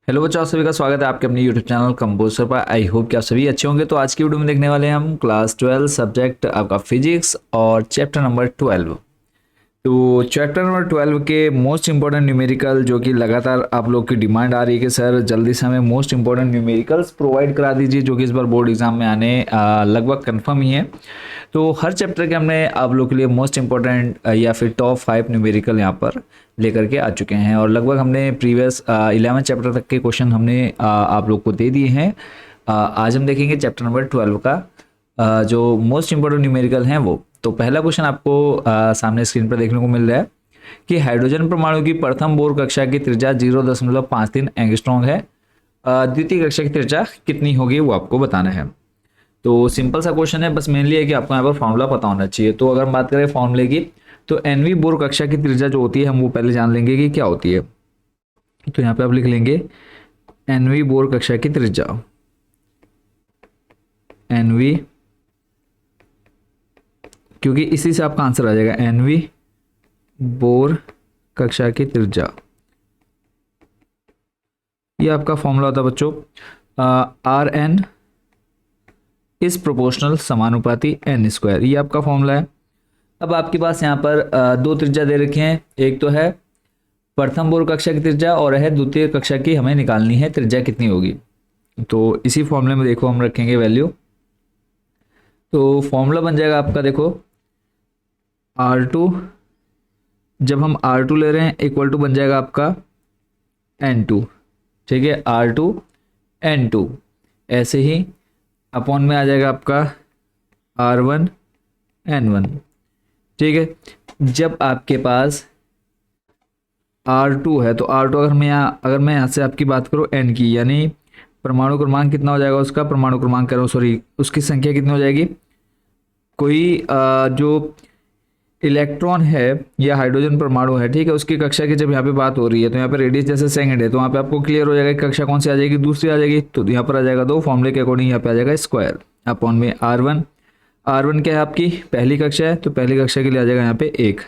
Hello बच्चों, आप सभी का स्वागत है आपके अपने यूट्यूब चैनल कंपोजर पर। आई होप कि आप सभी अच्छे होंगे। तो आज की वीडियो में देखने वाले हैं हम क्लास 12 सब्जेक्ट आपका फिजिक्स और चैप्टर नंबर 12। तो चैप्टर नंबर 12 के मोस्ट इंपॉर्टेंट न्यूमेरिकल, जो कि लगातार आप लोग की डिमांड आ रही है कि सर जल्दी से हमें मोस्ट इंपॉर्टेंट न्यूमेरिकल्स प्रोवाइड करा दीजिए, जो कि इस बार बोर्ड एग्जाम में आने लगभग कंफर्म ही है। तो हर चैप्टर के हमने आप लोग के लिए मोस्ट इंपॉर्टेंट या फिर टॉप 5 न्यूमेरिकल यहाँ पर लेकर के आ चुके हैं, और लगभग हमने प्रीवियस 11 चैप्टर तक के क्वेश्चन हमने आप लोग को दे दिए हैं। आज हम देखेंगे चैप्टर नंबर 12 का जो मोस्ट इंपॉर्टेंट न्यूमेरिकल हैं वो। तो पहला क्वेश्चन आपको सामने स्क्रीन पर देखने को मिल रहा है कि हाइड्रोजन परमाणु की प्रथम बोर कक्षा की त्रिज्या 0.53 एंगस्ट्रॉम है। द्वितीय कक्षा की त्रिज्या कितनी होगी वो आपको बताना है। तो सिंपल सा क्वेश्चन है, बस मेनली है कि आपको यहाँ पर फॉर्मूला पता होना चाहिए। तो अगर हम बात करें फॉर्मूले की, तो एनवी बोर कक्षा की त्रिज्या जो होती है हम वो पहले जान लेंगे कि क्या होती है। तो यहाँ पे आप लिख लेंगे एनवी बोर कक्षा की त्रिज्या। एनवी, क्योंकि इसी से आपका आंसर आ जाएगा, एनवी बोर कक्षा की त्रिज्या। ये आपका फॉर्मूला होता है बच्चों, आर एन इज प्रोपोर्शनल समानुपाती एन स्क्वायर। ये आपका फॉर्मूला है। अब आपके पास यहाँ पर दो त्रिज्या दे रखे हैं, एक तो है प्रथम बोर कक्षा की त्रिज्या और है द्वितीय कक्षा की, हमें निकालनी है त्रिज्या कितनी होगी। तो इसी फॉर्मूले में देखो हम रखेंगे वैल्यू। तो फॉर्मूला बन जाएगा आपका, देखो R2, जब हम R2 ले रहे हैं इक्वल टू बन जाएगा आपका N2। ठीक है, R2 N2, ऐसे ही अपॉन में आ जाएगा आपका R1 N1। ठीक है, जब आपके पास R2 है तो R2 अगर मैं यहाँ से आपकी बात करूँ N की, यानी परमाणु क्रमांक कितना हो जाएगा उसका, परमाणु क्रमांक कह रहा हूँ सॉरी, उसकी संख्या कितनी हो जाएगी। कोई जो इलेक्ट्रॉन है या हाइड्रोजन परमाणु है, ठीक है, उसकी कक्षा की जब यहाँ पे बात हो रही है तो यहाँ पे रेडियस जैसे सेकंड है, तो वहाँ पे आपको क्लियर हो जाएगा कि कक्षा कौन सी आ जाएगी, दूसरी आ जाएगी। तो यहाँ पर आ जाएगा 2, फॉर्मूले के अकॉर्डिंग यहाँ पे आ जाएगा स्क्वायर अपॉन में R1। R1 क्या है आपकी पहली कक्षा है, तो पहली कक्षा के लिए आ जाएगा यहाँ पे 1।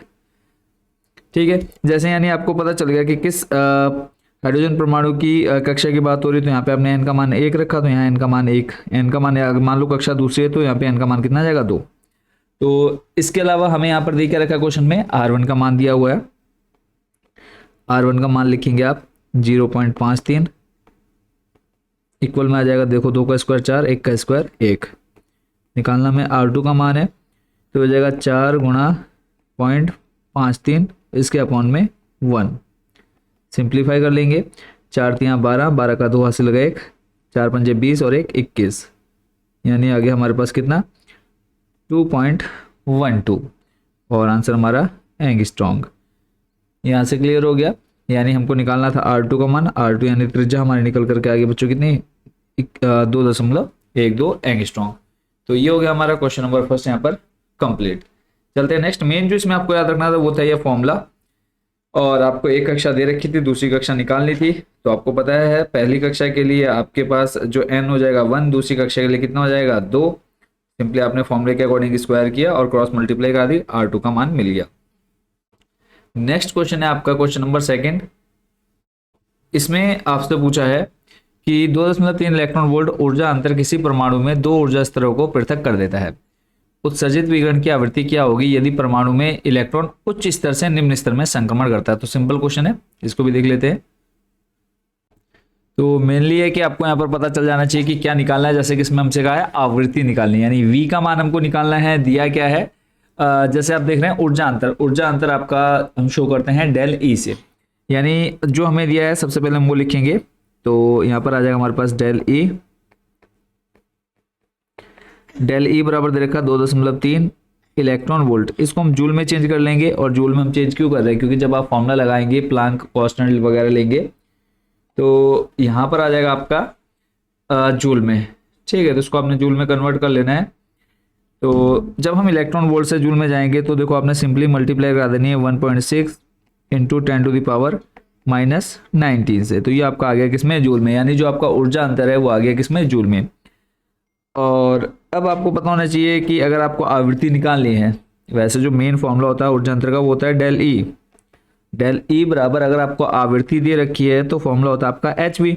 ठीक है, जैसे यानी आपको पता चल गया कि किस हाइड्रोजन परमाणु की कक्षा की बात हो रही है, तो यहाँ पे आपने n का मान 1 रखा, तो यहाँ n का मान 1, n का मान, अगर मान लो कक्षा दूसरी है तो यहाँ पे n का मान कितना आ जाएगा 2। तो इसके अलावा हमें यहाँ पर दिया रखा क्वेश्चन में R1 का मान दिया हुआ है। R1 का मान लिखेंगे आप 0.53 इक्वल में आ जाएगा, देखो 2 का स्क्वायर 4, 1 का स्क्वायर 1। निकालना में R2 का मान है तो हो जाएगा 4 गुणा 0.53 इसके अपॉन में 1। सिंप्लीफाई कर लेंगे, 4 3 12, 12 का 2 हासिल लगा 1, 4 5 20 और 1 21, यानी आगे हमारे पास कितना 2.12, और आंसर हमारा एंगस्ट्रॉम। यहाँ से क्लियर हो गया, यानी हमको निकालना था R2 का मान। R2 यानी त्रिज्या हमारी निकल करके आगे बच्चों कितनी 2.12 एंगस्ट्रॉम। तो ये हो गया हमारा क्वेश्चन नंबर फर्स्ट यहाँ पर कंप्लीट। चलते हैं नेक्स्ट। मेन जो इसमें आपको याद रखना था वो था ये फॉर्मूला, और आपको एक कक्षा दे रखी थी, दूसरी कक्षा निकालनी थी। तो आपको पता है पहली कक्षा के लिए आपके पास जो n हो जाएगा 1, दूसरी कक्षा के लिए कितना हो जाएगा 2। सिंपली आपने फॉर्मूले के अकॉर्डिंग स्क्वायर किया और क्रॉस मल्टीप्लाई करा दी, R2 का मान मिल गया। नेक्स्ट क्वेश्चन है आपका क्वेश्चन नंबर सेकंड। इसमें आपसे पूछा है कि 2.3 इलेक्ट्रॉन वोल्ट ऊर्जा अंतर किसी परमाणु में 2 ऊर्जा स्तरों को पृथक कर देता है। उत्सर्जित विकिरण की आवृत्ति क्या होगी यदि परमाणु में इलेक्ट्रॉन उच्च स्तर से निम्न स्तर में संक्रमण करता है। तो सिंपल क्वेश्चन है, इसको भी देख लेते हैं। तो मेनली है कि आपको यहाँ पर पता चल जाना चाहिए कि क्या निकालना है। जैसे कि इसमें हमसे कहा है आवृत्ति निकालनी है, यानी V का मान हमको निकालना है। दिया क्या है, जैसे आप देख रहे हैं ऊर्जा अंतर, ऊर्जा अंतर आपका हम शो करते हैं डेल E से, यानी जो हमें दिया है सबसे पहले हम वो लिखेंगे। तो यहाँ पर आ जाएगा हमारे पास डेल E। डेल E बराबर दे रखा 2.3 इलेक्ट्रॉन वोल्ट। इसको हम जूल में चेंज कर लेंगे, और जूल में हम चेंज क्यों कर रहे हैं, क्योंकि जब आप फॉर्मूला लगाएंगे प्लांक कांस्टेंट वगैरह लेंगे तो यहाँ पर आ जाएगा आपका जूल में। ठीक है, तो इसको आपने जूल में कन्वर्ट कर लेना है। तो जब हम इलेक्ट्रॉन वोल्ट से जूल में जाएंगे तो देखो आपने सिंपली मल्टीप्लाई करा देनी है 1.6 इंटू 10⁻⁻19 से। तो ये आपका आ गया किसमें, जूल में, यानी जो आपका ऊर्जा अंतर है वो आ गया किसमें, जूल में। और अब आपको पता होना चाहिए कि अगर आपको आवृत्ति निकालनी है, वैसे जो मेन फॉर्मूला होता है ऊर्जा अंतर का वो होता है डेल ई। डेल ई बराबर, अगर आपको आवृत्ति दे रखी है तो फॉर्मूला होता है आपका एच वी।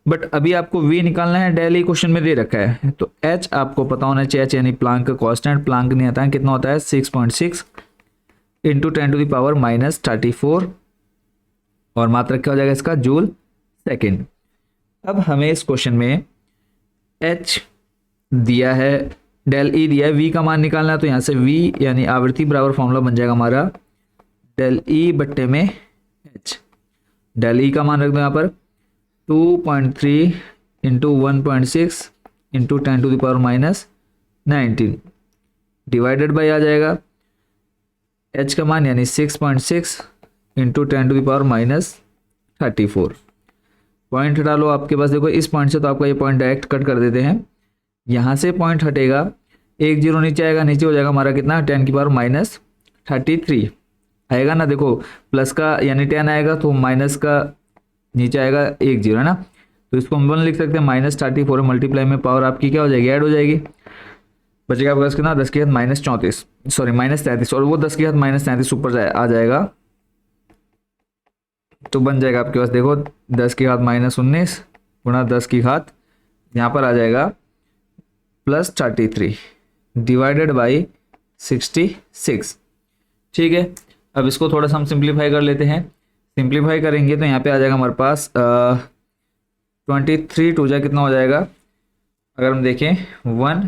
बट अभी आपको v निकालना है, डेल ई क्वेश्चन में दे रखा है, तो h आपको पता होना चाहिए, h यानी प्लांक का कांस्टेंट, प्लांक नहीं आता है, कितना होता है 6.6 इंटू 10⁻⁻34 और मात्रक क्या हो जाएगा इसका, जूल सेकेंड। अब हमें इस क्वेश्चन में h दिया है, डेल ई दिया है, v का मान निकालना है, तो यहाँ से v यानी आवृत्ति बराबर फॉर्मूला बन जाएगा हमारा डेल ई बट्टे में h। डेल ई का मान रख दो यहाँ पर 2.3 इंटू 1.6 इंटू 10⁻⁻19 डिवाइडेड बाई आ जाएगा h का मान यानी 6.6 इंटू 10⁻⁻34। पॉइंट हटा लो आपके पास, देखो इस पॉइंट से तो आपका ये पॉइंट डायरेक्ट कट कर देते हैं, यहाँ से पॉइंट हटेगा, एक जीरो नीचे आएगा, नीचे हो जाएगा हमारा कितना 10⁻⁻33 आएगा ना, देखो प्लस का यानी 10 आएगा तो माइनस का नीचे आएगा एक जीरो है ना, तो इसको हम 1 लिख सकते हैं, -34 मल्टीप्लाई में पावर आपकी क्या हो जाएगी, ऐड हो जाएगी, बचेगा आपके पास कितना 10⁻⁻34 सॉरी -33 और वो 10⁻⁻33 ऊपर आ जाएगा, तो बन जाएगा आपके पास देखो 10⁻−19 गुणा 10⁻, यहाँ पर आ जाएगा +33 डिवाइडेड बाई 66। ठीक है, अब इसको थोड़ा सा हम सिंप्लीफाई कर लेते हैं, सिंप्लीफाई करेंगे तो यहाँ पे आ जाएगा हमारे पास 23 टू जा कितना हो जाएगा, अगर हम देखें 1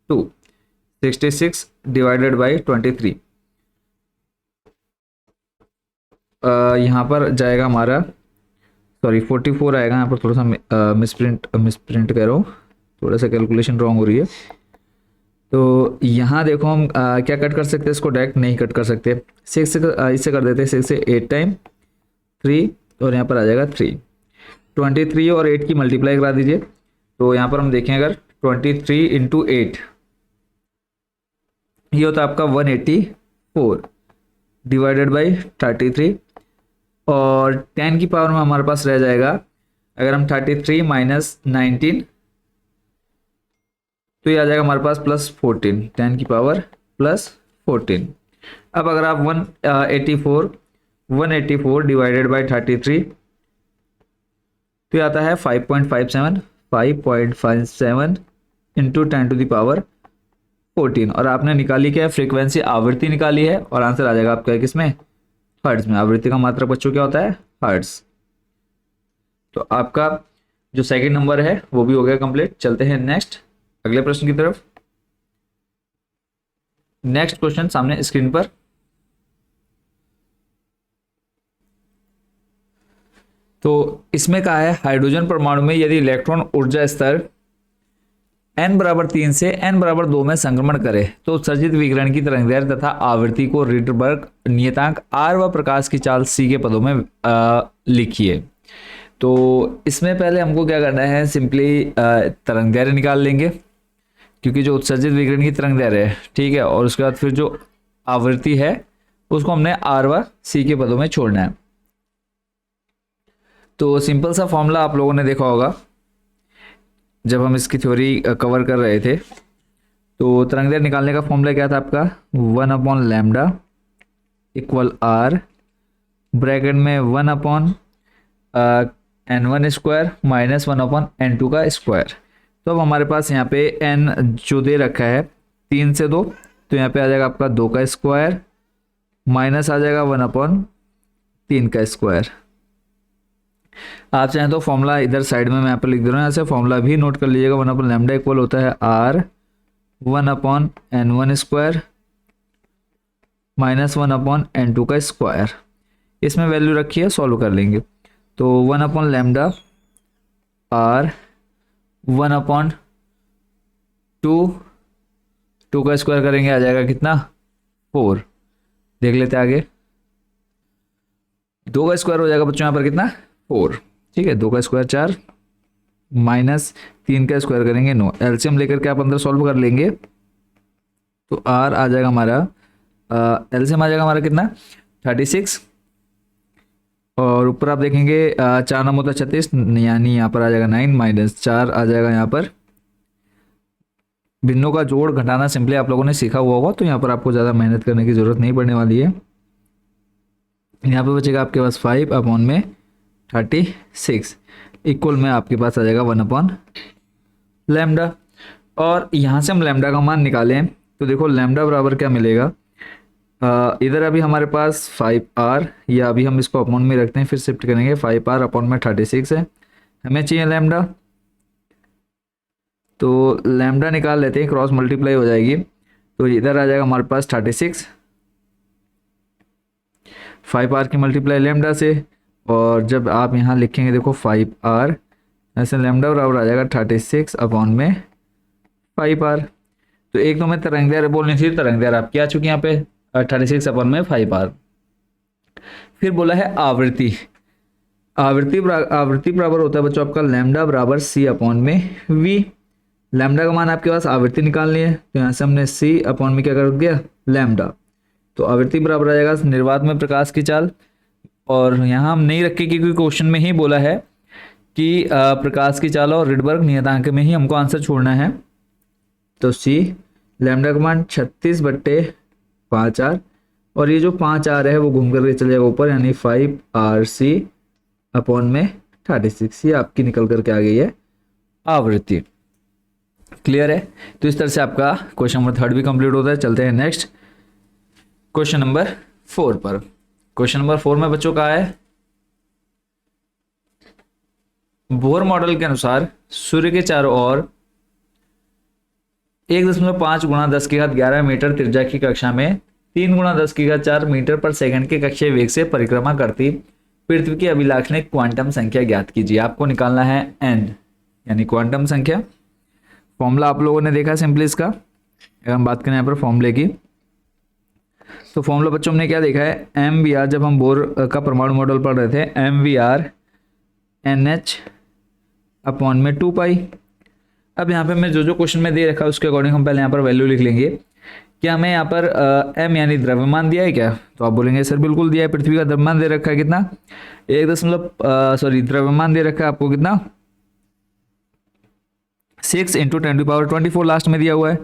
2 66 डिवाइडेड बाई 23, यहाँ पर जाएगा हमारा सॉरी 44 आएगा, यहाँ पर थोड़ा सा मिसप्रिंट कर रहा हूँ, थोड़ा सा कैलकुलेशन रॉन्ग हो रही है, तो यहाँ देखो हम क्या कट कर सकते हैं, इसको डायरेक्ट नहीं कट कर सकते, 6 से इससे कर देते हैं, 6 से 8 टाइम 3 और यहाँ पर आ जाएगा 3, 23 और 8 की मल्टीप्लाई करा दीजिए, तो यहाँ पर हम देखें अगर 23 इंटू 8 ये होता है आपका 184 डिवाइडेड बाई 33 और 10 की पावर में हमारे पास रह जाएगा, अगर हम 33 माइनस 19 तो ये आ जाएगा हमारे पास +14, 10 की पावर +14। अब अगर आप 184 डिवाइडेड बाई 33 तो ये आता है 5.57 इंटू 10⁻14 और आपने निकाली क्या है, फ्रीक्वेंसी आवृत्ति निकाली है और आंसर आ जाएगा आपका किसमें, हर्ट्ज में। आवृत्ति का मात्रक बच्चों क्या होता है, हर्ट्ज। तो आपका जो सेकंड नंबर है वो भी हो गया कंप्लीट। चलते हैं नेक्स्ट अगले प्रश्न की तरफ। नेक्स्ट क्वेश्चन सामने स्क्रीन पर, तो इसमें कहा है हाइड्रोजन परमाणु में यदि इलेक्ट्रॉन ऊर्जा स्तर n बराबर 3 से n बराबर 2 में संक्रमण करे तो उत्सर्जित विकिरण की तरंगदैर्घ्य तथा आवृत्ति को रीडबर्ग नियतांक r व प्रकाश की चाल c के पदों में लिखिए। तो इसमें पहले हमको क्या करना है, सिंपली तरंगदैर्घ्य निकाल लेंगे, क्योंकि जो उत्सर्जित विकिरण की तरंगदैर्घ्य है, ठीक है, और उसके बाद फिर जो आवृत्ति है उसको हमने r व c के पदों में छोड़ना है। तो सिंपल सा फॉर्मूला आप लोगों ने देखा होगा जब हम इसकी थ्योरी कवर कर रहे थे। तो तरंगदैर्घ्य निकालने का फॉर्मूला क्या था आपका, 1/λ इक्वल r ब्रैकेट में 1/n1 स्क्वायर माइनस 1/n2 का स्क्वायर। तो अब हमारे पास यहाँ पे n जो दे रखा है 3 से 2, तो यहाँ पे आ जाएगा आपका 2 का स्क्वायर माइनस आ जाएगा 1/3 का स्क्वायर। आप चाहें तो फॉर्मूला इधर साइड में मैं यहाँ पर लिख दे रहा हूँ, ऐसे फॉर्मूला भी नोट कर लीजिएगा। 1/λ इक्वल होता है r 1/n1 square minus 1/n2 का स्क्वायर। इसमें वैल्यू रखिए, सॉल्व कर लेंगे। तो 1/λ r 1/2 का स्क्वायर करेंगे आ जाएगा कितना 4। देख लेते आगे, 2 का स्क्वायर हो जाएगा बच्चों यहाँ पर कितना 4, ठीक है, 2 का स्क्वायर 4 माइनस 3 का स्क्वायर करेंगे 9। एलसीएम लेकर के आप अंदर सॉल्व कर लेंगे तो आर आ जाएगा हमारा, एलसीएम आ जाएगा हमारा कितना 36 और ऊपर आप देखेंगे 4 9 होता 36, यानी यहाँ पर आ जाएगा 9 माइनस 4 आ जाएगा यहाँ पर। भिन्नों का जोड़ घटाना सिंपली आप लोगों ने सीखा हुआ होगा, तो यहाँ पर आपको ज़्यादा मेहनत करने की ज़रूरत नहीं पड़ने वाली है। यहाँ पे बचेगा आपके पास 5/36। इक्वल में आपके पास आ जाएगा 1/लैम्डा। और यहाँ से हम लैम्डा का मान निकालें तो देखो लैम्डा बराबर क्या मिलेगा, इधर अभी हमारे पास 5r, या अभी हम इसको अपॉन में रखते हैं फिर शिफ्ट करेंगे, 5r अपॉन में 36 है, हमें चाहिए लैम्डा। तो लैम्डा निकाल लेते हैं, क्रॉस मल्टीप्लाई हो जाएगी तो इधर आ जाएगा हमारे पास 36, 5r की मल्टीप्लाई लैम्डा से, और जब आप यहाँ लिखेंगे देखो 5r, ऐसे लैम्डा बराबर आ जाएगा 36 अपॉन में 5r। तो एक तो मैं तरंगदैर्घ्य बोलनी थी, तरंगदैर्घ्य आपकी आ चुकी यहाँ पे 36 अपॉन में 5r। फिर बोला है आवृत्ति, आवृत्ति बराबर होता है बच्चों आपका लैम्डा बराबर c अपॉन में v। लैम्डा का मान आपके पास आवृत्ति निकालनी है तो यहाँ से हमने c अपॉन में क्या कर दिया, लैम्डा। तो आवृत्ति बराबर आ जाएगा निर्वात में प्रकाश की चाल, और यहाँ हम नहीं रखे क्योंकि क्वेश्चन में ही बोला है कि प्रकाश की चाल और रिडबर्ग नियतांक में ही हमको आंसर छोड़ना है। तो c लैम्डा का मान 36/5r, और ये जो 5r है वो घूम करके चले जाएगा ऊपर, यानी 5rc अपॉन में 36, ये आपकी निकल करके आ गई है आवृत्ति। क्लियर है? तो इस तरह से आपका क्वेश्चन नंबर 3 भी कंप्लीट होता है। चलते हैं नेक्स्ट क्वेश्चन नंबर 4 पर। क्वेश्चन नंबर 4 में बच्चों का है, बोर मॉडल के अनुसार सूर्य के चारों ओर 1.5 गुणा 10⁻11 मीटर त्रिज्या की कक्षा में 3 गुणा 10⁻4 मीटर पर सेकंड के कक्षीय वेग से परिक्रमा करती पृथ्वी की अभिलाक्षणिक क्वांटम संख्या ज्ञात कीजिए। आपको निकालना है n, यानी क्वांटम संख्या। फॉर्मूला आप लोगों ने देखा सिंपली इसका, अगर हम बात करें यहाँ पर फॉर्मूले की, तो फॉर्मूला बच्चों हमने क्या देखा है, MVR, जब हम बोर का परमाणु मॉडल पढ़ रहे थे, MVR NH अपॉन में 2 पाई। अब यहाँ पे मैं जो क्वेश्चन में दे रखा है उसके अकॉर्डिंग हम पहले यहाँ पर वैल्यू लिख लेंगे। क्या हमें यहाँ पर m यानी द्रव्यमान दिया है क्या, तो आप बोलेंगे सर बिल्कुल दिया है। पृथ्वी का द्रव्यमान दे रखा है कितना, द्रव्यमान दे रखा है आपको कितना, 6 × 10⁻24 लास्ट में दिया हुआ है।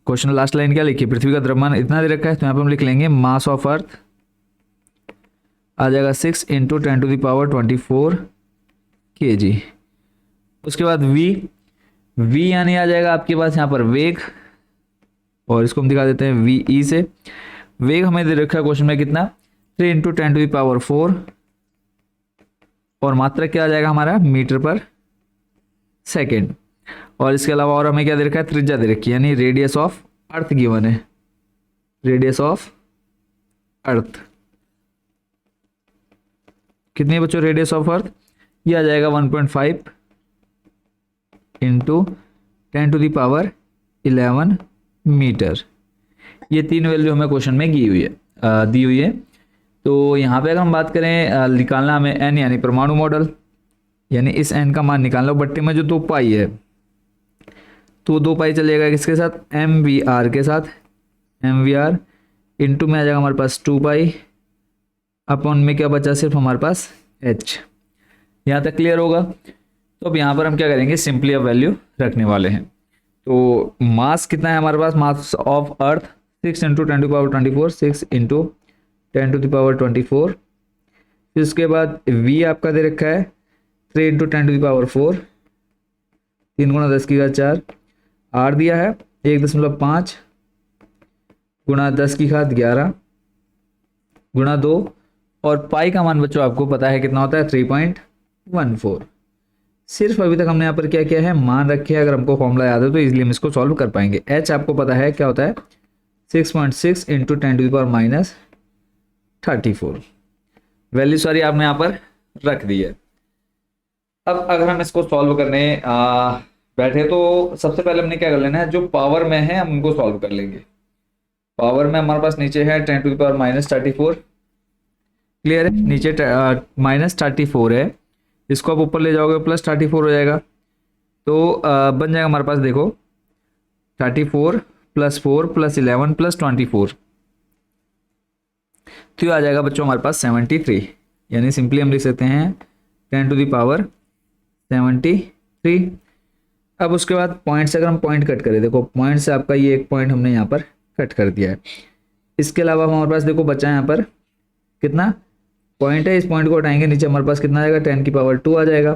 क्वेश्चन लास्ट लाइन क्या लिखी, पृथ्वी का द्रव्यमान इतना दे रखा है, तो यहाँ पर हम लिख लेंगे मास ऑफ अर्थ आ जाएगा 6 × 10⁻24 kg। उसके बाद v यानी आ जाएगा आपके पास यहाँ पर वेग, और इसको हम दिखा देते हैं ve से। वेग हमें दे रखा है क्वेश्चन में कितना, 3 × 10⁻4, और मात्रा क्या आ जाएगा हमारा मीटर पर सेकेंड। और इसके अलावा और हमें क्या दे रखा है, त्रिज्या दे रखी है, यानी रेडियस ऑफ अर्थ गिवन है, रेडियस ऑफ अर्थ कितनी है बच्चों, रेडियस ऑफ अर्थ ये आ जाएगा 1.5 × 10⁻11 मीटर। ये 3 वैल्यू हमें क्वेश्चन में दी हुई है। तो यहाँ पे अगर हम बात करें निकालना हमें n यानी परमाणु मॉडल, यानी इस n का मान निकालना, बट्टे में जो 2 पाई है तो 2 पाई चलेगा किसके साथ, MVR के साथ, MVR इंटू में आ जाएगा हमारे पास 2 पाई अपॉन में क्या बचा सिर्फ हमारे पास h। यहाँ तक क्लियर होगा। तो अब यहाँ पर हम क्या करेंगे, सिंपली अब वैल्यू रखने वाले हैं। तो मास कितना है हमारे पास, मास ऑफ अर्थ 6 × 10⁻24, 6 × 10⁻24। फिर उसके बाद v आपका दे रखा है 3 × 10⁻4, 3 × 10⁻4, r दिया है 1.5 गुणा 10⁻11 गुणा 2, और पाई का मान बच्चों आपको पता है कितना होता है, 3.14। सिर्फ अभी तक हमने यहाँ पर क्या किया है, मान रखे हैं। अगर हमको फॉर्मूला याद है तो इजीली हम इसको सॉल्व कर पाएंगे। h आपको पता है क्या होता है, 6.6 × 10⁻34 वैल्यू सारी आपने यहाँ पर रख दी है। अब अगर हम इसको सॉल्व करने बैठे तो सबसे पहले हमने क्या कर लेना है, जो पावर में है हम उनको सॉल्व कर लेंगे। पावर में हमारे पास नीचे है 10⁻34, क्लियर है, नीचे -34 है, इसको आप ऊपर ले जाओगे +34 हो जाएगा। तो बन जाएगा हमारे पास देखो 34 + 4 + 11 + 24, तो ये आ जाएगा बच्चों हमारे पास 73, यानी सिंपली हम लिख सकते हैं 10⁻73। अब उसके बाद पॉइंट से अगर हम पॉइंट कट करें, देखो पॉइंट से आपका ये एक पॉइंट हमने यहाँ पर कट कर दिया है। इसके अलावा हमारे पास देखो बचा है यहाँ पर कितना पॉइंट है, इस पॉइंट को हटाएंगे, नीचे हमारे पास कितना आ जाएगा, 10⁻2 आ जाएगा।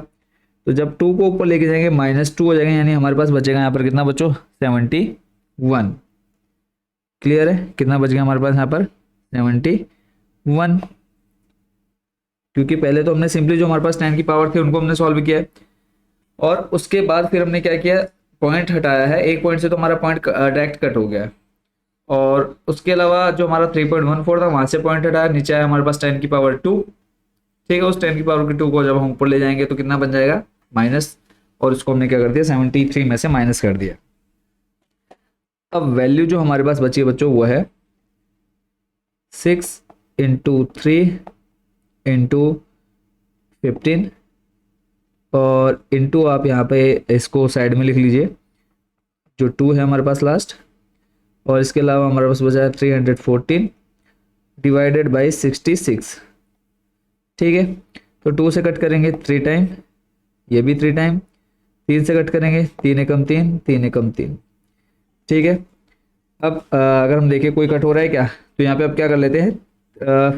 तो जब 2 को ऊपर लेके जाएंगे -2 हो जाएगा, यानी हमारे पास बचेगा यहाँ पर कितना बच्चों, 71। क्लियर है, कितना बच गया हमारे पास यहाँ पर, 71। क्योंकि पहले तो हमने सिंपली जो हमारे पास 10 की पावर थे उनको हमने सॉल्व किया है, और उसके बाद फिर हमने क्या किया, पॉइंट हटाया है, एक पॉइंट से तो हमारा पॉइंट डायरेक्ट कट हो गया है, और उसके अलावा जो हमारा 3.14 था वहां से पॉइंट हटाया, नीचे आया हमारे पास 10⁻2। ठीक है, उस 10⁻2 को जब हम ऊपर ले जाएंगे तो कितना बन जाएगा, माइनस, और इसको हमने क्या कर दिया, 73 में से माइनस कर दिया। अब वैल्यू जो हमारे पास बची है बच्चों वो है 6 × 3 × 15, और इंटू आप यहाँ पे इसको साइड में लिख लीजिए, जो 2 है हमारे पास लास्ट, और इसके अलावा हमारे पास बचा है 314 डिवाइडेड बाई 66। ठीक है, तो 2 से कट करेंगे 3 टाइम, ये भी 3 टाइम, 3 से कट करेंगे 3 एकम 3, 3 एकम 3। ठीक है, अब अगर हम देखें कोई कट हो रहा है क्या, तो यहाँ पे अब क्या कर लेते हैं,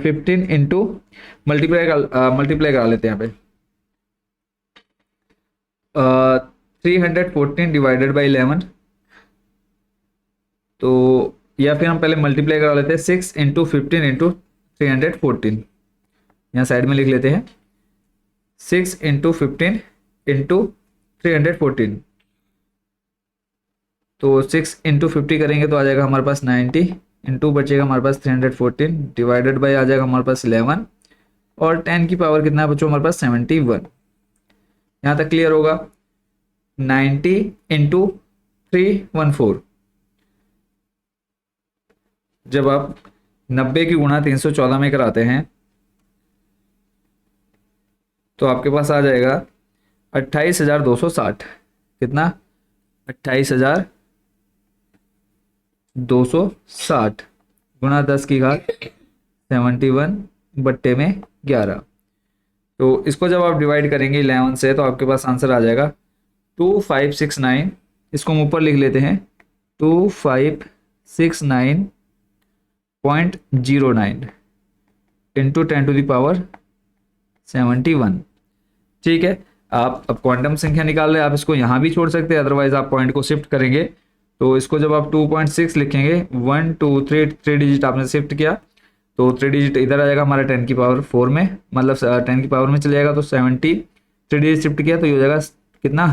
15 इंटू मल्टीप्लाई करा लेते हैं यहाँ पे, 314 डिवाइडेड बाई 11, तो या फिर हम पहले मल्टीप्लाई करा लेते हैं 6 × 15 × 314, यहाँ साइड में लिख लेते हैं 6 × 15 × 314, तो 6 × 50 करेंगे तो आ जाएगा हमारे पास 90, इंटू बचेगा हमारे पास 314, डिवाइडेड बाई आ जाएगा हमारे पास 11, और 10 की पावर कितना बच्चों हमारे पास 71। यहाँ तक क्लियर होगा। 90 × 314, जब आप 90 की गुणा 314 में कराते हैं तो आपके पास आ जाएगा 28,260। कितना, 28,260 गुणा 10 की घात 71 बट्टे में 11। तो इसको जब आप डिवाइड करेंगे 11 से तो आपके पास आंसर आ जाएगा 2569। इसको हम ऊपर लिख लेते हैं 2569.09 इंटू 10⁻71। ठीक है, आप अब क्वांटम संख्या निकाल रहे हैं, आप इसको यहाँ भी छोड़ सकते हैं, अदरवाइज आप पॉइंट को शिफ्ट करेंगे तो इसको जब आप 2.6 लिखेंगे, 1 2 3 डिजिट आपने शिफ्ट किया तो 3 डिजिट इधर आ जाएगा हमारा 10⁻4 में, मतलब 10 की पावर में चले जाएगा, तो 70 3 डिजिट शिफ्ट किया तो ये हो जाएगा कितना,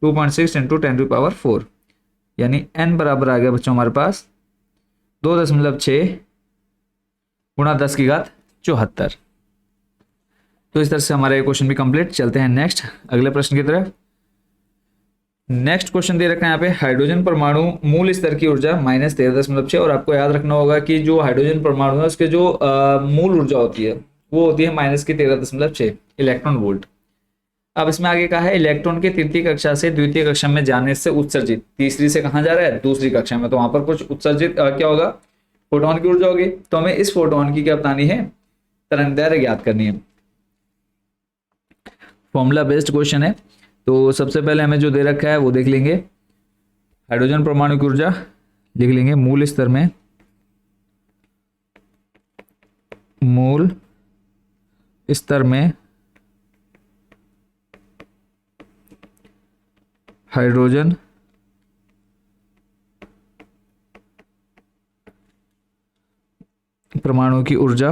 2.6 × 10⁻4, यानी n बराबर आ गया बच्चों हमारे पास 2.6 गुणा 10 की घात 74। तो इस तरह से हमारा ये क्वेश्चन भी कंप्लीट। चलते हैं नेक्स्ट अगले प्रश्न की तरफ। नेक्स्ट क्वेश्चन दे रखा है यहाँ पे, हाइड्रोजन परमाणु मूल स्तर की ऊर्जा -13.6, और आपको याद रखना होगा कि जो हाइड्रोजन परमाणु है उसके जो मूल ऊर्जा होती है वो होती है -13.6 इलेक्ट्रॉन वोल्ट। अब इसमें आगे कहा है इलेक्ट्रॉन के तृतीय कक्षा से द्वितीय कक्षा में जाने से उत्सर्जित, तीसरी से कहाँ जा रहा है, दूसरी कक्षा में, तो वहां पर कुछ उत्सर्जित क्या होगा, फोटोन की ऊर्जा होगी। तो हमें इस फोटोन की क्या बतानी है, तरंगदैर्घ्य ज्ञात करनी है। फॉर्मूला बेस्ड क्वेश्चन है, तो सबसे पहले हमें जो दे रखा है वो देख लेंगे। हाइड्रोजन परमाणु की ऊर्जा लिख लेंगे, मूल स्तर में, मूल स्तर में हाइड्रोजन परमाणु की ऊर्जा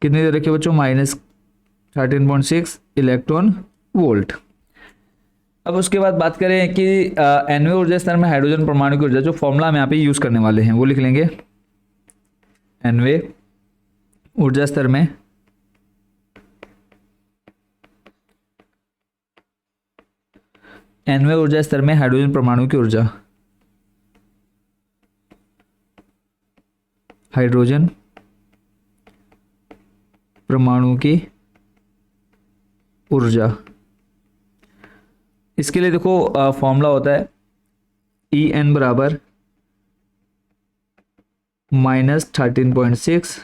कितनी दे रखी है बच्चों, -13.6 इलेक्ट्रॉन वोल्ट। अब उसके बाद बात करें कि nवें ऊर्जा स्तर में हाइड्रोजन परमाणु की ऊर्जा, जो फॉर्मूला हम यहाँ पे यूज करने वाले हैं वो लिख लेंगे। nवें ऊर्जा स्तर में nवें ऊर्जा स्तर में हाइड्रोजन परमाणु की ऊर्जा, हाइड्रोजन परमाणु की ऊर्जा, इसके लिए देखो फॉर्मूला होता है En बराबर -13.6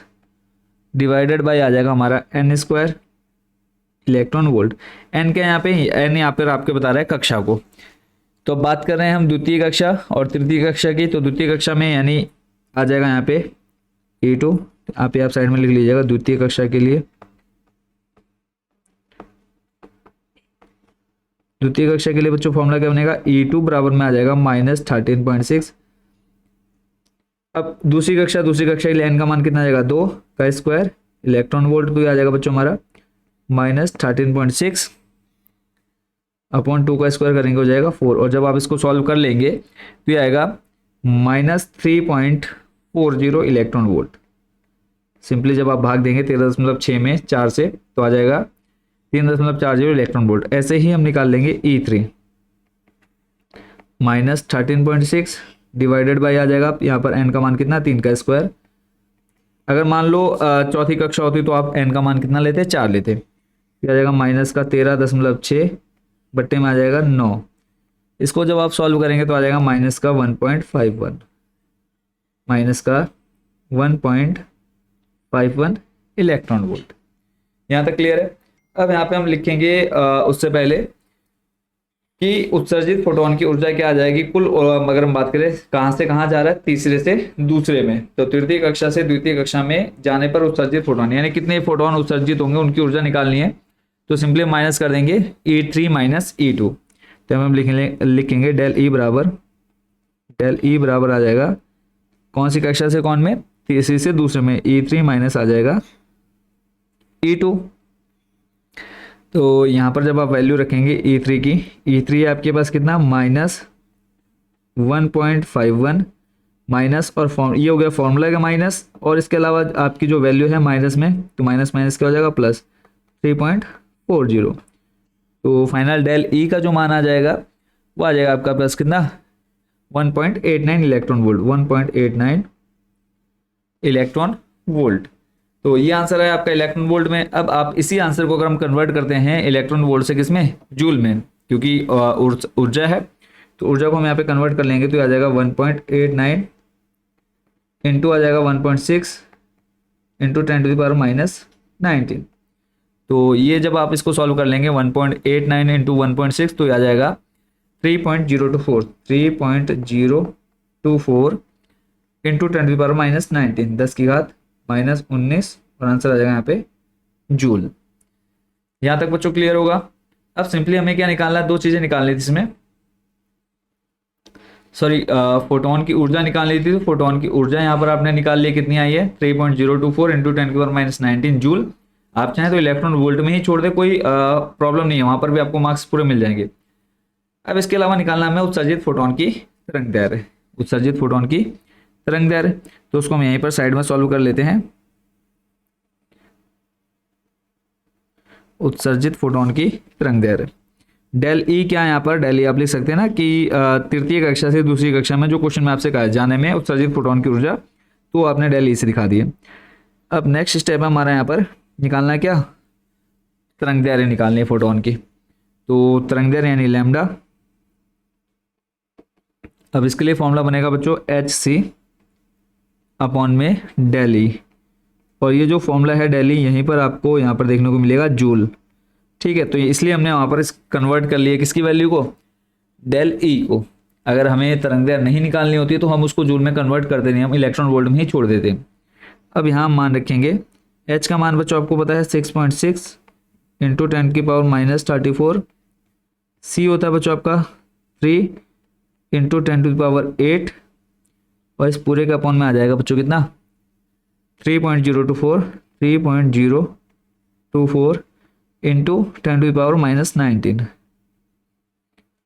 डिवाइडेड बाय आ जाएगा हमारा n² इलेक्ट्रॉन वोल्ट। n क्या यहाँ पे, n यहाँ पर आपके बता रहा है कक्षा को। तो बात कर रहे हैं हम द्वितीय कक्षा और तृतीय कक्षा की, तो द्वितीय कक्षा में यानी आ जाएगा यहाँ पे E2 आप ये आप साइड में लिख लीजिएगा द्वितीय कक्षा के लिए। द्वितीय कक्षा के लिए बच्चों फॉर्मूला क्या बनेगा, E2 बराबर में आ जाएगा -13.6। अब दूसरी कक्षा के लिए n का मान कितना आ जाएगा 2 का स्क्वायर इलेक्ट्रॉन वोल्ट, तो ये आ जाएगा बच्चों हमारा -13.6 अपॉन 2 का स्क्वायर करेंगे हो जाएगा 4, और जब आप इसको सॉल्व कर लेंगे तो ये आएगा -3.40 इलेक्ट्रॉन वोल्ट। सिंपली जब आप भाग देंगे 13.6 में 4 से तो आ जाएगा 3.40 इलेक्ट्रॉन वोल्ट। ऐसे ही हम निकाल लेंगे E3 -13.6 डिवाइडेड बाई आ जाएगा यहाँ पर n का मान कितना 3 का स्क्वायर। अगर मान लो चौथी कक्षा होती तो आप n का मान कितना लेते 4 लेते, ये आ जाएगा -13.6 बट्टे में आ जाएगा 9। इसको जब आप सॉल्व करेंगे तो आ जाएगा -1.51 -1.51 इलेक्ट्रॉन वोल्ट। यहाँ तक क्लियर है। अब यहाँ पे हम लिखेंगे उससे पहले कि उत्सर्जित फोटोन की ऊर्जा क्या आ जाएगी कुल, अगर हम बात करें कहाँ से कहाँ जा रहा है, तीसरे से दूसरे में, तो तृतीय कक्षा से द्वितीय कक्षा में जाने पर उत्सर्जित फोटोन यानी कितने फोटोन उत्सर्जित होंगे उनकी ऊर्जा निकालनी है। तो सिंपली माइनस कर देंगे E3 - E2, तो हम लिखेंगे डेल ई बराबर आ जाएगा कौन सी कक्षा से कौन में, तीसरी से दूसरे में, E3 माइनस आ जाएगा E2। तो यहाँ पर जब आप वैल्यू रखेंगे E3 की, E3 आपके पास कितना -1.51 माइनस, और ये हो गया फॉर्मूला का माइनस, और इसके अलावा आपकी जो वैल्यू है माइनस में, तो माइनस क्या हो जाएगा +3.40। तो फाइनल डेल ई का जो मान आ जाएगा वो आ जाएगा आपका पास कितना 1.89 इलेक्ट्रॉन वोल्ट, 1.89 इलेक्ट्रॉन वोल्ट। तो ये आंसर है आपका इलेक्ट्रॉन वोल्ट में। अब आप इसी आंसर को अगर हम कन्वर्ट करते हैं इलेक्ट्रॉन वोल्ट से किसमें, जूल में, क्योंकि ऊर्जा है तो ऊर्जा को हम यहाँ पे कन्वर्ट कर लेंगे तो आ जाएगा 1.89 इंटू आ जाएगा 1.6 इंटू 10⁻⁻⁹। तो ये जब आप इसको सॉल्व कर लेंगे 1.89 इंटू 1.6 तो आ जाएगा 3.024 इंटू 10⁻⁻⁹ 10 की घात -19, और आंसर आ जाएगा यहाँ पे जूल। यहाँ तक बच्चों क्लियर होगा। अब सिंपली हमें क्या निकालना है, दो चीजें निकालनी थी इसमें, सॉरी फोटोन की ऊर्जा निकालनी थी। तो फोटोन की ऊर्जा यहाँ पर आपने निकाल ली, कितनी आई है 3.024 इंटू 10⁻⁻⁹ जूल। आप चाहें तो इलेक्ट्रॉन वोल्ट में ही छोड़ दे, कोई प्रॉब्लम नहीं है, वहां पर भी आपको मार्क्स पूरे मिल जाएंगे। अब इसके अलावा निकालना हमें उत्सर्जित फोटोन की तरंग दैर्ध्य, उत्सर्जित फोटोन की तरंग दैर्ध्य। तो उसको हम यहीं पर साइड में सॉल्व कर लेते हैं। उत्सर्जित फोटोन की तरंग दैर्ध्य डेल ई क्या है, यहाँ पर डेल ई आप लिख सकते हैं ना कि तृतीय कक्षा से दूसरी कक्षा में जो क्वेश्चन में आपसे कहा जाने में उत्सर्जित फोटोन की ऊर्जा, तो आपने डेल ई से दिखा दी है। अब नेक्स्ट स्टेप है हमारा यहाँ पर निकालना क्या, तरंग दैर्ध्य निकालनी है फोटोन की। तो तरंग दैर्ध्य यानी लैम्डा। अब इसके लिए फॉर्मूला बनेगा बच्चों Hc अपॉन में डेल ई, और ये जो फॉर्मूला है डेल ई यहीं पर आपको यहाँ पर देखने को मिलेगा जूल। ठीक है, तो इसलिए हमने वहाँ पर इस कन्वर्ट कर लिया किसकी वैल्यू को, डेल ई को। अगर हमें तरंग दैर्ध्य नहीं निकालनी होती तो हम उसको जूल में कन्वर्ट कर देते, हम इलेक्ट्रॉन वोल्ट में ही छोड़ देते। अब यहाँ हम मान रखेंगे H का मान बच्चों आपको पता है 6.6 इंटू 10⁻⁻34। C होता है बच्चों आपका 3 इंटू 10⁸, और इस पूरे का अपॉन में आ जाएगा बच्चों कितना 3.024 इंटू 10⁻⁻⁹।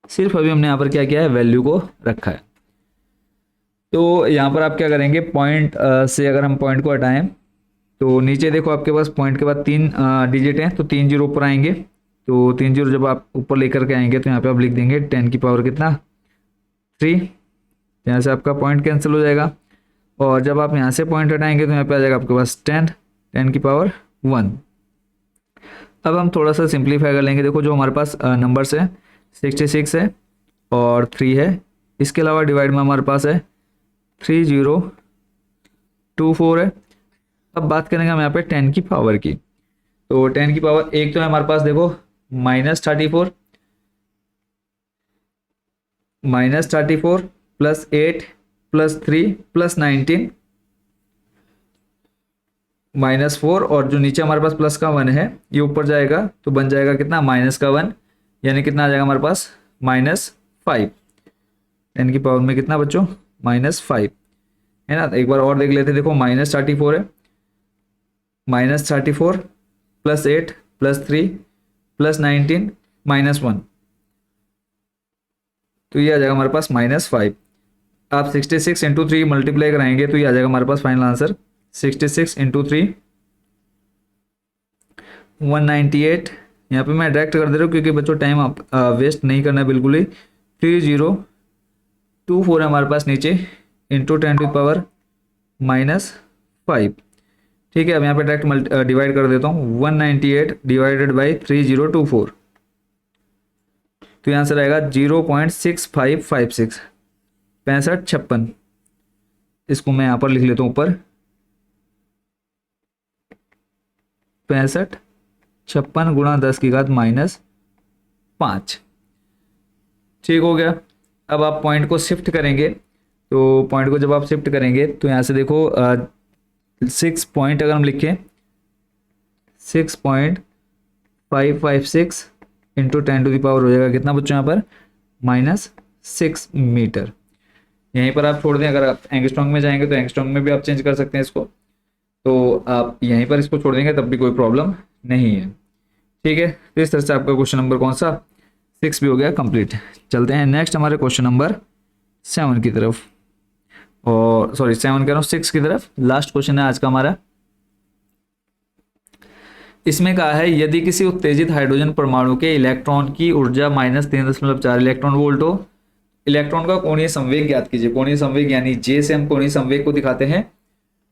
सिर्फ अभी हमने यहाँ पर क्या किया है, वैल्यू को रखा है। तो यहाँ पर आप क्या करेंगे, पॉइंट से अगर हम पॉइंट को हटाएं तो नीचे देखो आपके पास पॉइंट के बाद 3 डिजिट हैं, तो 3 जीरो ऊपर आएंगे। तो 3 जीरो जब आप ऊपर लेकर के आएंगे तो यहाँ पे आप लिख देंगे 10 की पावर कितना 3, यहाँ से आपका पॉइंट कैंसिल हो जाएगा। और जब आप यहाँ से पॉइंट हटाएंगे तो यहाँ पे आ जाएगा आपके पास 10 की पावर 1। अब हम थोड़ा सा सिंप्लीफाई कर लेंगे। देखो जो हमारे पास नंबर्स है 66 है और 3 है, इसके अलावा डिवाइड में हमारे पास है 3024 है। अब बात करेंगे हम यहाँ पे 10 की पावर की, तो 10 की पावर एक तो है हमारे पास देखो -34 +8 +3 +19 -4 और जो नीचे हमारे पास प्लस का 1 है ये ऊपर जाएगा तो बन जाएगा कितना माइनस का 1, यानी कितना आ जाएगा हमारे पास -5। 10 की पावर में कितना बच्चों -5 है ना। एक बार और देख लेते हैं, देखो -34 है, -34 +8 +3 +19 -1, तो ये आ जाएगा हमारे पास -5। आप 66 इंटू 3 मल्टीप्लाई कराएंगे तो ये आ जाएगा हमारे पास फाइनल आंसर 66 इंटू 3 198। यहाँ पे मैं डायरेक्ट कर दे रहा हूँ क्योंकि बच्चों टाइम आप वेस्ट नहीं करना है बिल्कुल ही। 3024 है हमारे पास नीचे इंटू 10⁻⁻5। ठीक है, अब यहाँ पे डायरेक्ट डिवाइड कर देता हूँ 198 डिवाइडेड बाई 3024, तो यहाँ आंसर आएगा 0.6556 6556। इसको मैं यहाँ पर लिख लेता हूँ ऊपर 6556 गुणा 10 की घात -5। ठीक हो गया। अब आप पॉइंट को शिफ्ट करेंगे, तो पॉइंट को जब आप शिफ्ट करेंगे तो यहाँ से देखो 6 पॉइंट अगर हम लिखें 6.556 इंटू 10⁻⁻ हो जाएगा कितना बच्चों यहाँ पर -6 मीटर। यहीं पर आप छोड़ दें, अगर आप एंगस्ट्रॉन्ग में जाएंगे तो एंगस्ट्रॉन्ग में भी आप चेंज कर सकते हैं इसको, तो आप यहीं पर इसको छोड़ देंगे तब भी कोई प्रॉब्लम नहीं है। ठीक है, तो इस तरह से आपका क्वेश्चन नंबर कौन सा 6 भी हो गया कंप्लीट। चलते हैं नेक्स्ट हमारे क्वेश्चन नंबर 7 की तरफ, और सॉरी 7 कह रहा हूँ 6 की तरफ। लास्ट क्वेश्चन है आज का हमारा। इसमें कहा है यदि किसी उत्तेजित हाइड्रोजन परमाणु के इलेक्ट्रॉन की ऊर्जा -3.4 इलेक्ट्रॉन वोल्ट हो, इलेक्ट्रॉन का कोणीय संवेग ज्ञात कीजिए। कोणीय संवेग यानी जे से हम कोणीय संवेग को दिखाते हैं,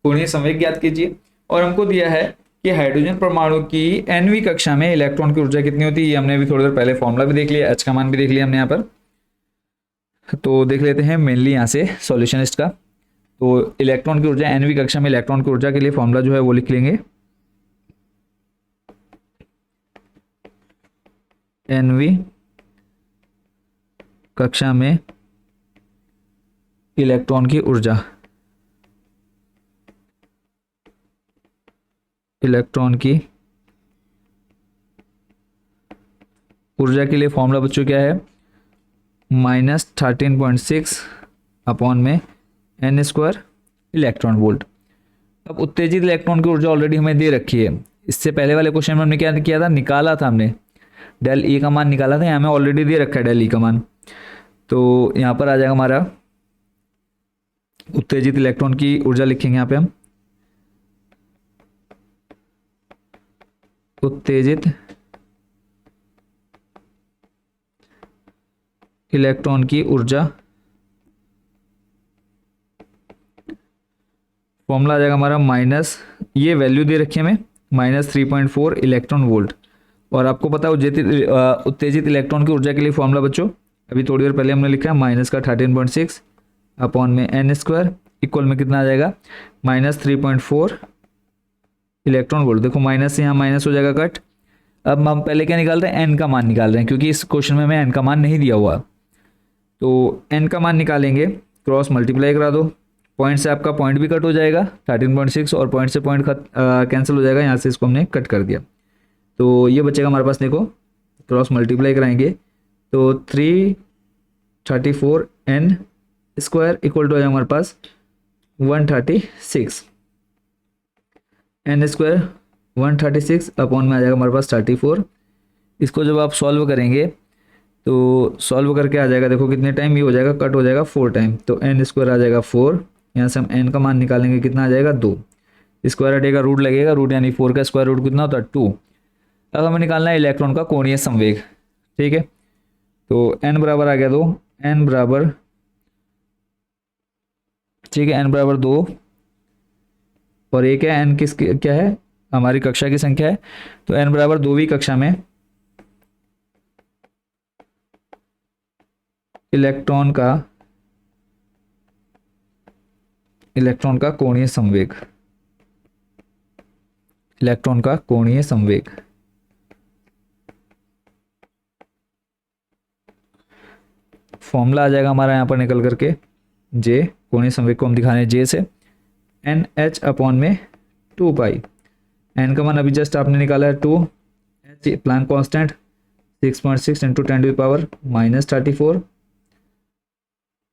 कोणीय संवेग ज्ञात कीजिए। और हमको दिया है कि हाइड्रोजन परमाणु की nवीं कक्षा में इलेक्ट्रॉन की ऊर्जा कितनी होती है। ये हमने अभी थोड़ी देर पहले फॉर्मूला भी देख लिया, h का मान भी देख लिया हमने यहाँ पर। तो देख लेते हैं मेनली यहाँ से सॉल्यूशनिस्ट का। तो इलेक्ट्रॉन की ऊर्जा nवीं कक्षा में इलेक्ट्रॉन की ऊर्जा के लिए फॉर्मूला जो है वो लिख लेंगे, nवीं कक्षा में इलेक्ट्रॉन की ऊर्जा, इलेक्ट्रॉन की ऊर्जा के लिए फॉर्मूला बच्चों क्या है -13.6 अपॉन में n² इलेक्ट्रॉन वोल्ट। अब उत्तेजित इलेक्ट्रॉन की ऊर्जा ऑलरेडी हमें दे रखी है। इससे पहले वाले क्वेश्चन में हमने क्या किया था, निकाला था हमने डेल ई का मान निकाला था, यहाँ में ऑलरेडी दे रखा है डेल ई का मान। तो यहाँ पर आ जाएगा हमारा उत्तेजित इलेक्ट्रॉन की ऊर्जा लिखेंगे यहाँ पे हम, उत्तेजित इलेक्ट्रॉन की ऊर्जा फॉर्मूला आ जाएगा हमारा माइनस, ये वैल्यू दे रखी है हमें -3.4 इलेक्ट्रॉन वोल्ट। और आपको पता है उत्तेजित इलेक्ट्रॉन की ऊर्जा के लिए फॉर्मूला बच्चों अभी थोड़ी देर पहले हमने लिखा है -13.6 अपॉन में n² इक्वल में कितना आ जाएगा -3.4 इलेक्ट्रॉन वोल्ट। देखो माइनस से यहाँ माइनस हो जाएगा कट। अब हम पहले क्या निकाल रहे हैं, n का मान निकाल रहे हैं, क्योंकि इस क्वेश्चन में हमें n का मान नहीं दिया हुआ। तो n का मान निकालेंगे, क्रॉस मल्टीप्लाई करा दो, पॉइंट से आपका पॉइंट भी कट हो जाएगा 13.6 और पॉइंट से पॉइंट कैंसिल हो जाएगा, यहाँ से इसको हमने कट कर दिया। तो ये बचेगा हमारे पास, देखो क्रॉस मल्टीप्लाई कराएंगे तो 334 n² इक्वल टू है हमारे पास 136 n² 136 अपॉन में आ जाएगा हमारे पास 34। इसको जब आप सॉल्व करेंगे तो सॉल्व करके आ जाएगा, देखो कितने टाइम ये हो जाएगा, कट हो जाएगा 4 टाइम, तो n² आ जाएगा 4। यहाँ से हम n का मान निकालेंगे, कितना आ जाएगा 2, स्क्वायर हटेगा रूट लगेगा, रूट यानी 4 का स्क्वायर रूट कितना होता है 2। अब हमें निकालना है इलेक्ट्रॉन का कोणीय संवेग। ठीक है, तो n बराबर आ गया 2, n बराबर, ठीक है n बराबर 2 और एक है n किस क्या है, हमारी कक्षा की संख्या है, तो n बराबर 2वीं कक्षा में इलेक्ट्रॉन का कोणीय संवेग, इलेक्ट्रॉन का कोणीय संवेग। फॉर्मूला आ जाएगा हमारा यहाँ पर निकल करके J, कोणीय संवेग को हम दिखा रहे हैं J से, NH अपॉन में 2 पाई। एन का मान अभी जस्ट आपने निकाला है 2, प्लैंक कांस्टेंट 6.6 इंटू 10⁻−34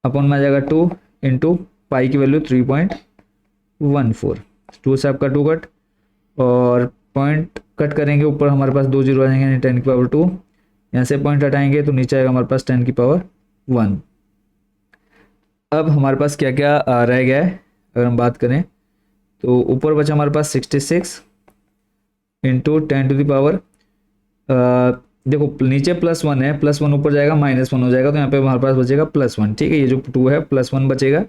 अपॉन में आ जाएगा 2 इंटू पाई की वैल्यू 3.14। 2 से आपका 2 कट और पॉइंट कट करेंगे, ऊपर हमारे पास 2 जीरो आ जाएंगे यानी 10⁻²। यहाँ से पॉइंट हटाएंगे तो नीचे आएगा हमारे पास 10⁻1। अब हमारे पास क्या क्या रह गया है अगर हम बात करें तो ऊपर बचा हमारे पास 66 इंटू 10⁻, देखो नीचे +1 है, +1 ऊपर जाएगा -1 हो जाएगा, तो यहाँ पे हमारे पास बचेगा +1। ठीक है, ये जो 2 है +1 बचेगा,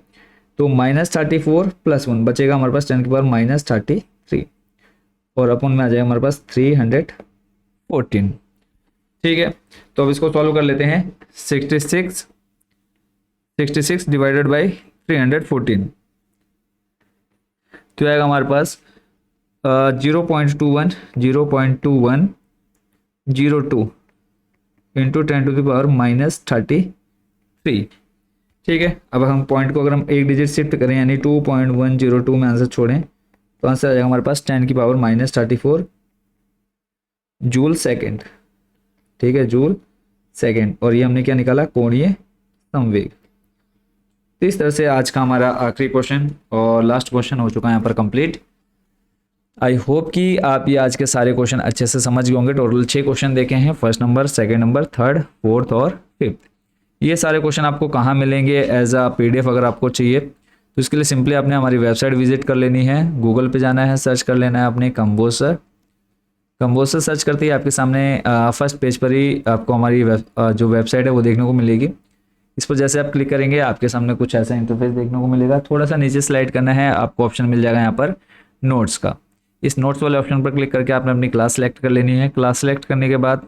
तो -34 +1 बचेगा हमारे पास 10⁻−33 और अपन में आ जाएगा हमारे पास 314। ठीक है, तो अब इसको सॉल्व कर लेते हैं। 66 डिवाइडेड बाई 314 तो आएगा हमारे पास 0.2102 इंटू 10⁻−33। ठीक है, अब हम पॉइंट को अगर हम एक डिजिट शिफ्ट करें यानी 2.102 में आंसर छोड़ें तो आंसर आ जाएगा हमारे पास 10⁻−34 जूल सेकेंड। ठीक है, जूल सेकेंड, और ये हमने क्या निकाला, कोणीय संवेग। तो इस तरह से आज का हमारा आखिरी क्वेश्चन और लास्ट क्वेश्चन हो चुका है यहाँ पर कंप्लीट। आई होप कि आप ये आज के सारे क्वेश्चन अच्छे से समझ गए होंगे। टोटल 6 क्वेश्चन देखे हैं, first number, second number, third, fourth और फिफ्थ। ये सारे क्वेश्चन आपको कहाँ मिलेंगे एज अ PDF अगर आपको चाहिए तो इसके लिए सिंपली आपने हमारी वेबसाइट विजिट कर लेनी है, गूगल पे जाना है, सर्च कर लेना है अपने कंपोजर सर्च करते ही आपके सामने फर्स्ट पेज पर ही आपको हमारी जो वेबसाइट है वो देखने को मिलेगी। इस पर जैसे आप क्लिक करेंगे आपके सामने कुछ ऐसा इंटरफेस देखने को मिलेगा। थोड़ा सा नीचे स्लाइड करना है, आपको ऑप्शन मिल जाएगा यहाँ पर नोट्स का। इस नोट्स वाले ऑप्शन पर क्लिक करके आपने अपनी क्लास सेलेक्ट कर लेनी है। क्लास सेलेक्ट करने के बाद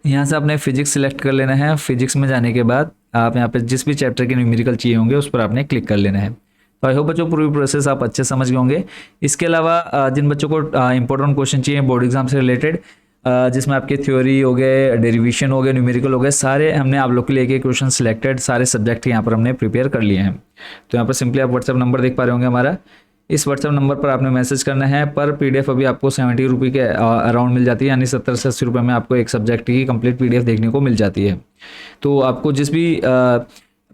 यहाँ से आपने फिजिक्स सेलेक्ट कर लेना है। फिजिक्स में जाने के बाद आप यहाँ पे जिस भी चैप्टर के न्यूमेरिकल चाहिए होंगे उस पर आपने क्लिक कर लेना है। तो आई होप बच्चों पूरी प्रोसेस आप अच्छे समझ गए होंगे। इसके अलावा जिन बच्चों को इंपॉर्टेंट क्वेश्चन चाहिए बोर्ड एग्जाम से रिलेटेड, जिसमें आपके थ्योरी हो गए, डेरिवेशन हो गए, न्यूमेरिकल हो गए, सारे हमने आप लोग के लिए एक क्वेश्चन सिलेक्टेड सारे सब्जेक्ट यहाँ पर हमने प्रिपेयर कर लिए हैं। तो यहाँ पर सिंपली आप व्हाट्सएप नंबर देख पा रहे होंगे हमारा, इस व्हाट्सएप नंबर पर आपने मैसेज करना है। पर PDF अभी आपको 70 रुपये के अराउंड मिल जाती है, यानी 70 से 80 रुपये में आपको एक सब्जेक्ट की कंप्लीट PDF देखने को मिल जाती है। तो आपको जिस भी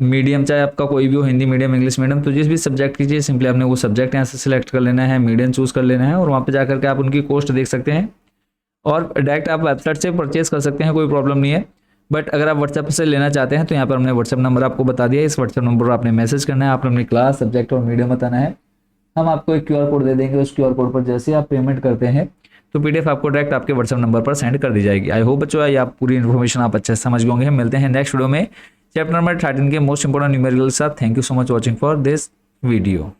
मीडियम, चाहे आपका कोई भी हो, हिंदी मीडियम, इंग्लिश मीडियम, तो जिस भी सब्जेक्ट की चाहिए सिंपली आपने वो सब्जेक्ट यहाँ से सिलेक्ट कर लेना है, मीडियम चूज़ कर लेना है और वहाँ पर जा करके आप उनकी कॉस्ट देख सकते हैं और डायरेक्ट आप वेबसाइट से परचेज कर सकते हैं, कोई प्रॉब्लम नहीं है। बट अगर आप व्हाट्सएप से लेना चाहते हैं तो यहाँ पर हमने व्हाट्सएप नंबर आपको बता दिया है। इस व्हाट्सएप नंबर पर आपने मैसेज करना है, आपने अपनी क्लास, सब्जेक्ट और मीडियम बताना है। हम आपको एक QR कोड दे देंगे, उस QR कोड पर जैसे आप पेमेंट करते हैं तो PDF आपको डायरेक्ट आपके व्हाट्सएप नंबर पर सेंड कर दी जाएगी। आई होप बच्चों आप पूरी इन्फॉर्मेशन आप अच्छे से समझ गए होंगे। मिलते हैं नेक्स्ट वीडियो में चैप्टर नंबर 13 के मोस्ट इंपोर्टेंट न्यूमेरिकल के साथ। Thank you so much watching for this video.